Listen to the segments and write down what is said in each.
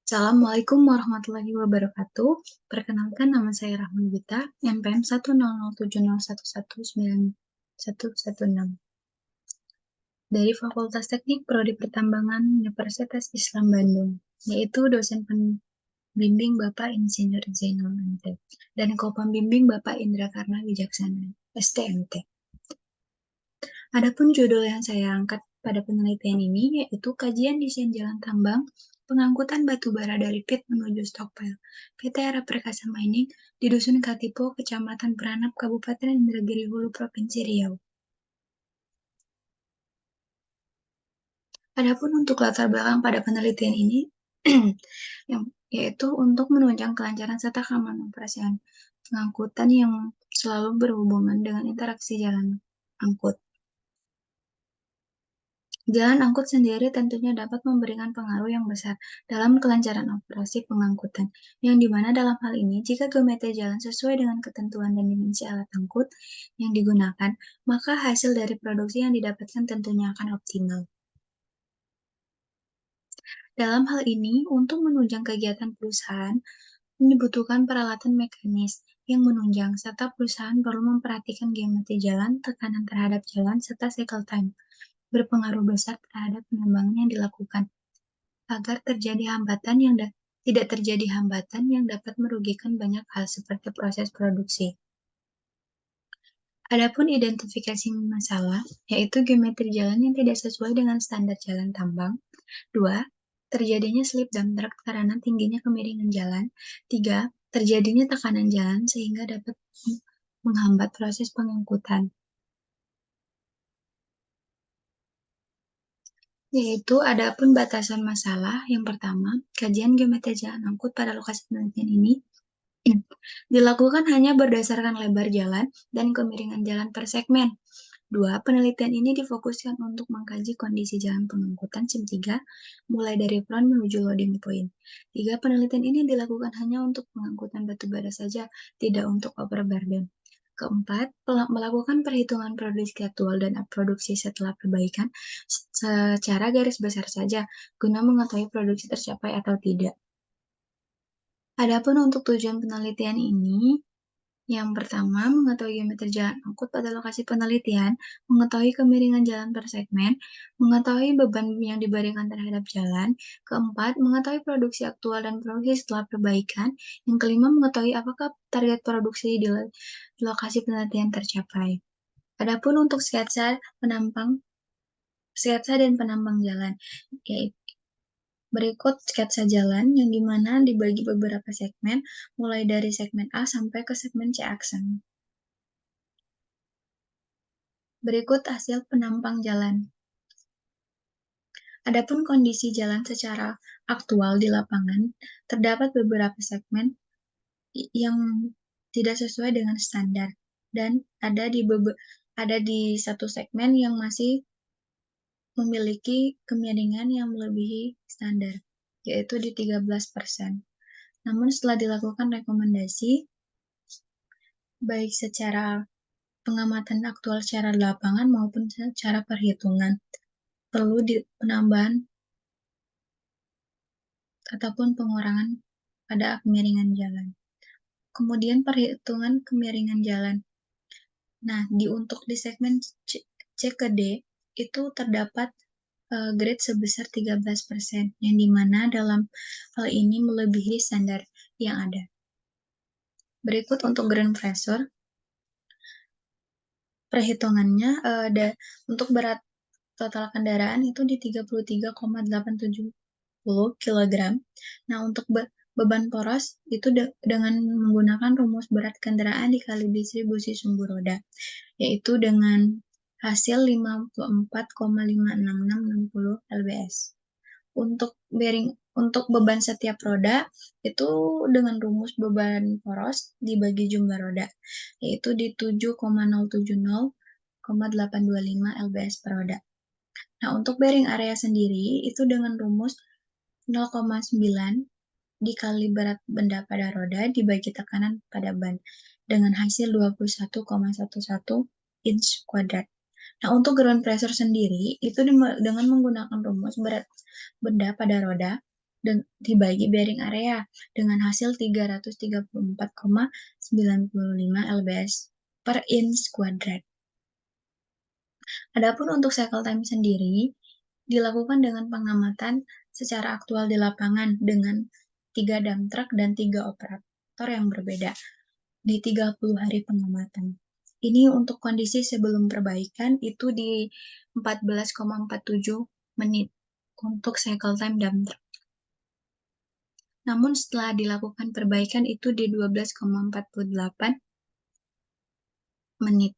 Assalamualaikum warahmatullahi wabarakatuh. Perkenalkan nama saya Rahman Gita, NPM 10070119116 dari Fakultas Teknik Prodi Pertambangan Universitas Islam Bandung, yaitu dosen pembimbing Bapak Insinyur Zainal MT dan co-pembimbing Bapak Indra Karna Wijaksana, STMT. Adapun judul yang saya angkat pada penelitian ini yaitu kajian desain jalan tambang pengangkutan batu bara dari pit menuju stockpile PT Ara Perkasa Mining di Dusun Katipo, Kecamatan Peranap, Kabupaten Indragiri Hulu, Provinsi Riau. Adapun untuk latar belakang pada penelitian ini, yaitu untuk menunjang kelancaran serta keamanan operasi pengangkutan yang selalu berhubungan dengan interaksi jalan angkut. Jalan angkut sendiri tentunya dapat memberikan pengaruh yang besar dalam kelancaran operasi pengangkutan, yang dimana dalam hal ini, jika geometri jalan sesuai dengan ketentuan dan dimensi alat angkut yang digunakan, maka hasil dari produksi yang didapatkan tentunya akan optimal. Dalam hal ini, untuk menunjang kegiatan perusahaan, dibutuhkan peralatan mekanis yang menunjang, serta perusahaan perlu memperhatikan geometri jalan, tekanan terhadap jalan, serta cycle time berpengaruh besar terhadap penambangan yang dilakukan, agar tidak terjadi hambatan yang dapat merugikan banyak hal seperti proses produksi. Adapun identifikasi masalah, yaitu geometri jalan yang tidak sesuai dengan standar jalan tambang. 2. Terjadinya slip dump truck karena tingginya kemiringan jalan. 3. Terjadinya tekanan jalan sehingga dapat menghambat proses pengangkutan. Yaitu adapun batasan masalah. Yang pertama, kajian geometri jalan angkut pada lokasi penelitian ini dilakukan hanya berdasarkan lebar jalan dan kemiringan jalan per segmen. 2. Penelitian ini difokuskan untuk mengkaji kondisi jalan pengangkutan SIM 3 mulai dari front menuju loading point. 3. Penelitian ini dilakukan hanya untuk pengangkutan batu bara saja, tidak untuk overburden. Keempat, melakukan perhitungan produksi aktual dan produksi setelah perbaikan secara garis besar saja, guna mengetahui produksi tercapai atau tidak. Adapun untuk tujuan penelitian ini, yang pertama, mengetahui geometri jalan angkut pada lokasi penelitian, mengetahui kemiringan jalan per segmen, mengetahui beban yang diberikan terhadap jalan. Keempat, mengetahui produksi aktual dan produksi setelah perbaikan. Yang kelima, mengetahui apakah target produksi di lokasi penelitian tercapai. Adapun untuk sketsa dan penambang jalan, yaitu berikut sketsa jalan yang dimana dibagi beberapa segmen, mulai dari segmen A sampai ke segmen C aksen. Berikut hasil penampang jalan. Adapun kondisi jalan secara aktual di lapangan, terdapat beberapa segmen yang tidak sesuai dengan standar, dan ada di satu segmen yang masih memiliki kemiringan yang melebihi standar, yaitu di 13%. Namun setelah dilakukan rekomendasi, baik secara pengamatan aktual secara lapangan maupun secara perhitungan, perlu penambahan ataupun pengurangan pada kemiringan jalan. Kemudian perhitungan kemiringan jalan. Nah, untuk di segmen C ke D, itu terdapat grade sebesar 13%, yang dimana dalam hal ini melebihi standar yang ada. Berikut untuk ground pressure. Perhitungannya, untuk berat total kendaraan itu di 33,870 kg. Nah, untuk beban poros itu dengan menggunakan rumus berat kendaraan dikali distribusi sumbu roda, yaitu dengan hasil 54,56660 lbs. Untuk beban setiap roda itu dengan rumus beban poros dibagi jumlah roda, yaitu di 7,070,825 lbs per roda. Nah, untuk bearing area sendiri itu dengan rumus 0,9 dikali berat benda pada roda dibagi tekanan pada ban dengan hasil 21,11 inch kuadrat. Nah, untuk ground pressure sendiri itu dengan menggunakan rumus berat benda pada roda dibagi bearing area dengan hasil 334,95 lbs per inch kuadrat. Adapun untuk cycle time sendiri, dilakukan dengan pengamatan secara aktual di lapangan dengan 3 dump truck dan 3 operator yang berbeda di 30 hari pengamatan. Ini untuk kondisi sebelum perbaikan itu di 14,47 menit untuk cycle time dump truck. Namun setelah dilakukan perbaikan itu di 12,48 menit.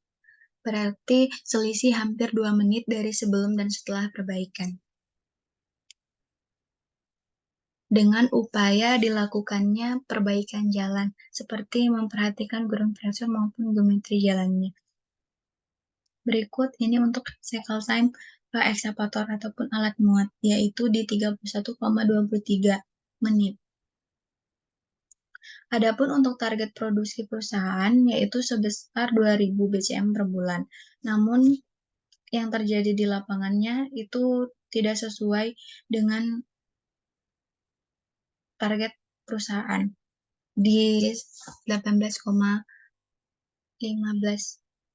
Berarti selisih hampir 2 menit dari sebelum dan setelah perbaikan. Dengan upaya dilakukannya perbaikan jalan, seperti memperhatikan ground pressure maupun geometri jalannya. Berikut ini untuk cycle time ekskavator ataupun alat muat, yaitu di 31,23 menit. Adapun untuk target produksi perusahaan, yaitu sebesar 2.000 BCM per bulan. Namun, yang terjadi di lapangannya itu tidak sesuai dengan target perusahaan di 18,15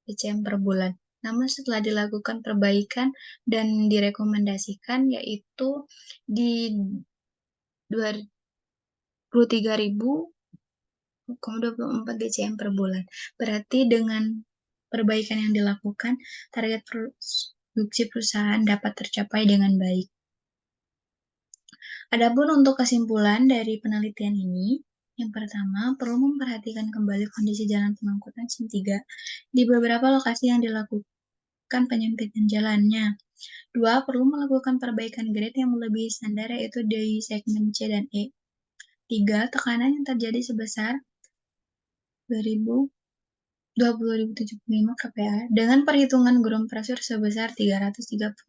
BCM per bulan. Namun setelah dilakukan perbaikan dan direkomendasikan yaitu di 23.024 BCM per bulan. Berarti dengan perbaikan yang dilakukan, target produksi perusahaan dapat tercapai dengan baik. Adapun untuk kesimpulan dari penelitian ini, yang pertama, perlu memperhatikan kembali kondisi jalan pengangkutan SIM 3 di beberapa lokasi yang dilakukan penyempitan jalannya. 2. Perlu melakukan perbaikan grade yang melebihi standar yaitu di segmen C dan E. 3. Tekanan yang terjadi sebesar 20.075 kPa dengan perhitungan ground pressure sebesar 334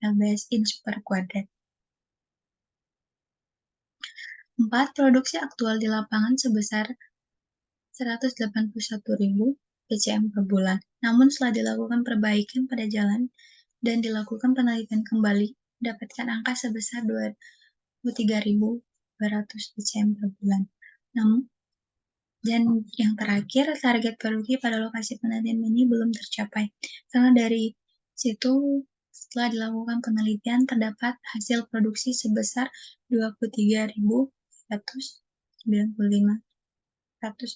lbs inch per kuadrat. 4. Produksi aktual di lapangan sebesar 181.000 BCM per bulan. Namun setelah dilakukan perbaikan pada jalan dan dilakukan penelitian kembali, dapatkan angka sebesar 23.200 BCM per bulan. Namun, dan yang terakhir, target produksi pada lokasi penelitian ini belum tercapai. Karena dari situ, setelah dilakukan penelitian, terdapat hasil produksi sebesar 23.195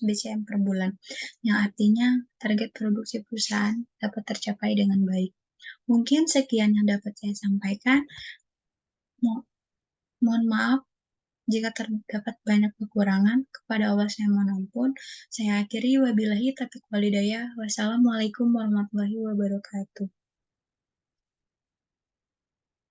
BCM per bulan, yang artinya target produksi perusahaan dapat tercapai dengan baik. Mungkin sekian yang dapat saya sampaikan. Mohon maaf jika terdapat banyak kekurangan. Kepada Allah saya mohon ampun. Saya akhiri wabillahi taufiq walhidayah. Wassalamualaikum warahmatullahi wabarakatuh.